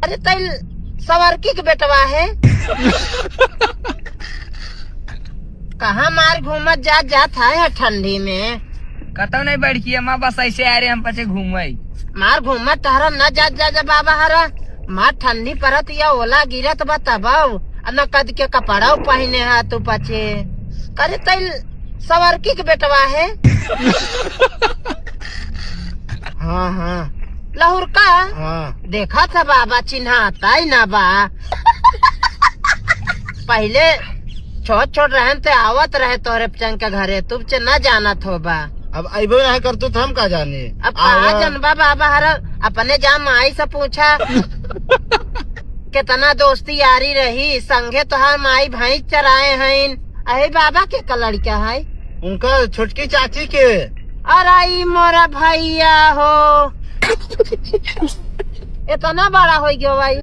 अरे तैल सवरकी के बेटवा है। कहाँ मार घूमत जात है ठंडी में। कतौ नहीं बैठ किया माँ, बस ऐसे आ रहे हम पचे घूमे। मार घूमत तहरा न जा बाबा हरा। मार ठंडी परत या ओला गिरत बा तबाव न कद के कपड़ा पहने है तू पचे। करे तैल सवरकी के बेटवा है। हाँ हाँ लहुर का। हाँ देखा था बाबा, चिन्हाता ही ना बा। पहले छोट रहे ते आवत रहे तोहरे चंग के घरे, तुम चे न जानत हो बा। अब अबे रहे कर तो हम का जाने। अब कहा जनबा बाबा हरा अपने जा माई से पूछा। कितना दोस्ती यारी रही, संगे तोहार माई भैंस चराए हैं। अरे बाबा के का लड़का है? उनका छोटकी चाची के। अरे मोरा भैया हो। इतना बड़ा हो गयो भाई।